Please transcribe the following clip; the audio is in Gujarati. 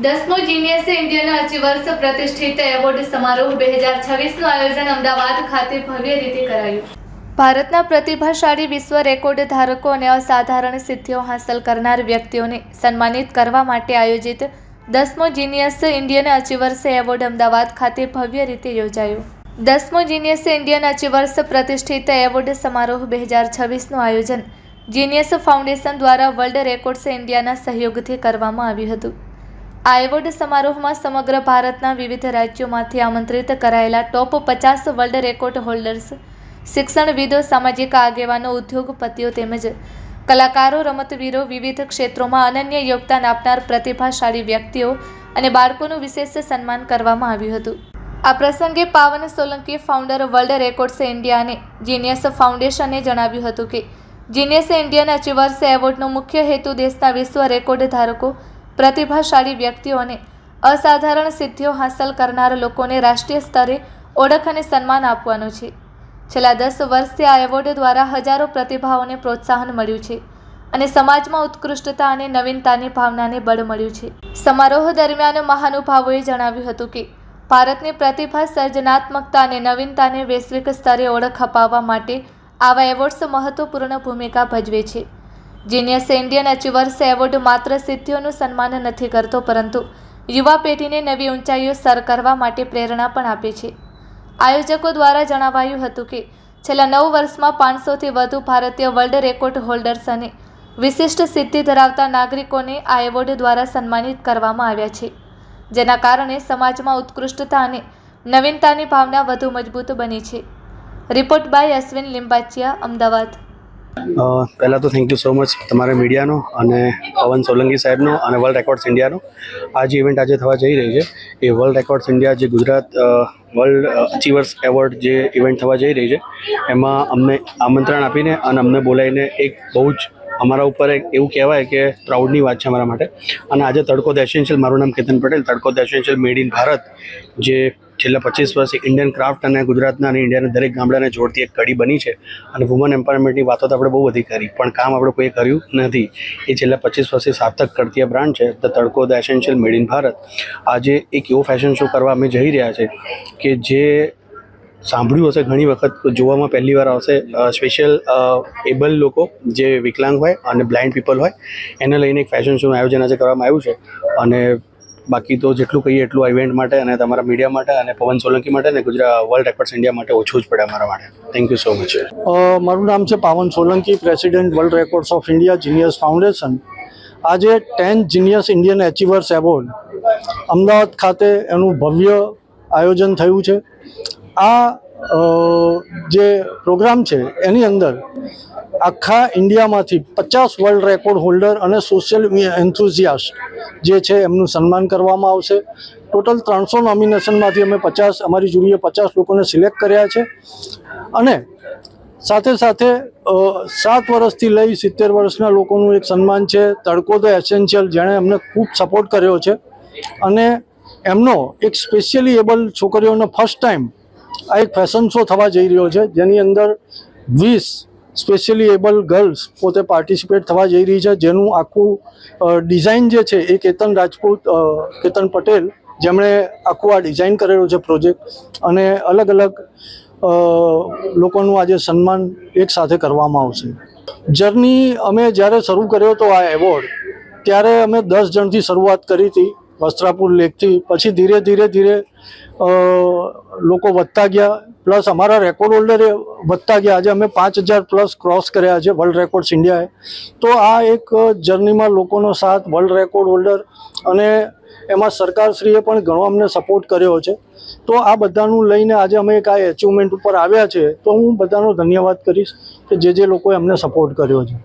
10મો જીનિયસ ઇન્ડિયન અચીવર્સ પ્રતિષ્ઠિત એવોર્ડ સમારોહ 2026નું આયોજન અમદાવાદ ખાતે ભવ્ય રીતે કરાયું। ભારતના પ્રતિભાશાળી વિશ્વ રેકોર્ડ ધારકો અને અસાધારણ સિદ્ધિઓ હાંસલ કરનાર વ્યક્તિઓને સન્માનિત કરવા માટે આયોજિત 10મો genius Indian achievers award Ahmedabad ખાતે ભવ્ય રીતે યોજાયો। 10મો જીનિયસ ઇન્ડિયન અચીવર્સ પ્રતિષ્ઠિત એવોર્ડ સમારોહ 2026નું આયોજન જીનિયસ ફાઉન્ડેશન દ્વારા વર્લ્ડ રેકોર્ડ્સ ઇન્ડિયાના સહયોગથી કરવામાં આવ્યું હતું। આ એવોર્ડ સમારોહમાં સમગ્ર ભારતના વિવિધ રાજ્યોમાંથી આમંત્રિત કરાયેલા ટોપ 50 વર્લ્ડ રેકોર્ડ હોલ્ડર્સ, શિક્ષણવિદો, સામાજિક આગેવાનો, ઉદ્યોગપતિઓ તેમજ કલાકારો, રમતવીરો, વિવિધ ક્ષેત્રોમાં અનન્ય યોગદાન આપનાર પ્રતિભાશાળી વ્યક્તિઓ અને બાળકોનું વિશેષ સન્માન કરવામાં આવ્યું હતું। આ પ્રસંગે પાવન Solanki, founder, world records India અને જીનિયસ ફાઉન્ડેશને જણાવ્યું હતું કે જીનિયસ ઇન્ડિયન અચીવર્સ એવોર્ડનો મુખ્ય હેતુ દેશના વિશ્વ રેકોર્ડ ધારકો, પ્રતિભાશાળી વ્યક્તિઓ અને અસાધારણ સિદ્ધિઓ હાંસલ કરનાર લોકોને રાષ્ટ્રીય સ્તરે ઓળખ અને સન્માન આપવાનો છે। છેલ્લા 10 વર્ષથી આ એવોર્ડ દ્વારા હજારો પ્રતિભાઓને પ્રોત્સાહન મળ્યું છે અને સમાજમાં ઉત્કૃષ્ટતા અને નવીનતાની ભાવનાને બળ મળ્યું છે। સમારોહ દરમિયાન મહાનુભાવોએ જણાવ્યું હતું કે ભારતની પ્રતિભા, સર્જનાત્મકતા અને નવીનતાને વૈશ્વિક સ્તરે ઓળખ અપાવવા માટે આવા એવોર્ડ્સ મહત્વપૂર્ણ ભૂમિકા ભજવે છે। જીનિયસ ઇન્ડિયન અચીવર્સ એવોર્ડ માત્ર સિદ્ધિઓનું સન્માન નથી કરતો, પરંતુ યુવા પેઢીને નવી ઊંચાઈઓ સર કરવા માટે પ્રેરણા પણ આપે છે। આયોજકો દ્વારા જણાવાયું હતું કે છેલ્લા 9 વર્ષમાં 500થી વધુ ભારતીય વર્લ્ડ રેકોર્ડ હોલ્ડર્સ અને વિશિષ્ટ સિદ્ધિ ધરાવતા નાગરિકોને આ એવોર્ડ દ્વારા સન્માનિત કરવામાં આવ્યા છે, જેના કારણે સમાજમાં ઉત્કૃષ્ટતા અને નવીનતાની ભાવના વધુ મજબૂત બની છે। Report by Ashwin Limbachiya, Ahmedabad. પહેલાં તો થેન્ક યુ સો મચ તમારા મીડિયાનો અને પવન સોલંકી સાહેબનો અને વર્લ્ડ રેકોર્ડ્સ ઇન્ડિયાનો। આ જે ઇવેન્ટ આજે થવા જઈ રહી છે એ વર્લ્ડ રેકોર્ડ્સ ઇન્ડિયા જે ગુજરાત વર્લ્ડ અચીવર્સ એવોર્ડ જે ઇવેન્ટ થવા જઈ રહી છે એમાં અમને આમંત્રણ આપીને અને અમને બોલાવીને એક બહુ જ અમારા ઉપર એક એવું કહેવાય કે પ્રાઉડની વાત છે અમારા માટે। અને આજે તડકો ધ એસેન્શિયલ, મારું નામ કેતન પટેલ, તડકો the essential made in Bharat જે છેલ્લા 25 વર્ષથી ઇન્ડિયન ક્રાફ્ટ અને ગુજરાતના અને ઇન્ડિયાના દરેક ગામડાને જોડતી એક કડી બની છે। અને વુમન એમ્પાવરમેન્ટની વાતો તો આપણે બહુ બધી કરી, પણ કામ આપણે કોઈ કર્યું નથી। એ છેલ્લા 25 વર્ષથી સાર્થક કરતી આ બ્રાન્ડ છે ધ તડકો the essential made in Bharat. આજે એક એવો ફેશન શો કરવા અમે જઈ રહ્યા છે કે જે સાંભળ્યું હશે ઘણી વખત, જોવામાં પહેલી વાર આવશે। સ્પેશિયલ એબલ લોકો જે વિકલાંગ હોય અને બ્લાઇન્ડ પીપલ હોય એને લઈને એક ફેશન શોનું આયોજન આજે કરવામાં આવ્યું છે। અને બાકી તો જેટલું કહીએ એટલું આ ઇવેન્ટ માટે અને તમારા મીડિયા માટે અને પવન સોલંકી માટે અને ગુજરાત વર્લ્ડ રેકોર્ડ્સ ઇન્ડિયા માટે ઓછું જ પડે અમારા માટે। Thank you so much. મારું નામ છે Pavan Solanki, president world records of India genius foundation. આજે 10th genius Indian achievers award Ahmedabad ખાતે એનું ભવ્ય આયોજન થયું છે। આ જે પ્રોગ્રામ છે એની અંદર આખા ઇન્ડિયામાંથી 50 વર્લ્ડ રેકોર્ડ હોલ્ડર અને સોશિયલ એન્થુઝિયાસ્ટ જે છે એમનું સન્માન કરવામાં આવશે। ટોટલ 300 નોમિનેશનમાંથી અમે 50, અમારી જુરીએ 50 લોકોને સિલેક્ટ કર્યા છે। અને સાથે સાથે 7 વર્ષથી લઈ 70 વર્ષના લોકોનું એક સન્માન છે તડકો ધ એસેન્શિયલ, જેણે અમને ખૂબ સપોર્ટ કર્યો છે। અને એમનો એક સ્પેશિયલી એબલ છોકરીઓનો ફર્સ્ટ ટાઈમ આ એક ફેશન શો થવા જઈ રહ્યો છે, જેની અંદર 20 સ્પેશિયલી એબલ ગર્લ્સ પોતે પાર્ટિસિપેટ થવા જઈ રહી છે, જેનું આખું ડિઝાઇન જે છે એ કેતન પટેલ જેમણે આખું આ ડિઝાઇન કરેલું છે પ્રોજેક્ટ। અને અલગ અલગ લોકોનું આજે સન્માન એક સાથે કરવામાં આવશે। જર્ની અમે જ્યારે શરૂ કર્યો હતો આ એવોર્ડ, ત્યારે અમે 10 જણથી શરૂઆત કરી હતી વસ્ત્રાપુર લેકથી। પછી ધીરે ધીરે લોકો વધતા ગયા, પ્લસ અમારા રેકોર્ડ હોલ્ડરે વધતા ગયા। આજે અમે 5000+ ક્રોસ કર્યા છે વર્લ્ડ રેકોર્ડ્સ ઇન્ડિયાએ। તો આ એક જર્નીમાં લોકોનો સાથ, વર્લ્ડ રેકોર્ડ હોલ્ડર અને એમાં સરકારશ્રીએ પણ ઘણો અમને સપોર્ટ કર્યો છે। તો આ બધાનું લઈને આજે અમે એક આ એચિવમેન્ટ ઉપર આવ્યા છે। તો હું બધાનો ધન્યવાદ કરીશ કે જે લોકોએ અમને સપોર્ટ કર્યો છે।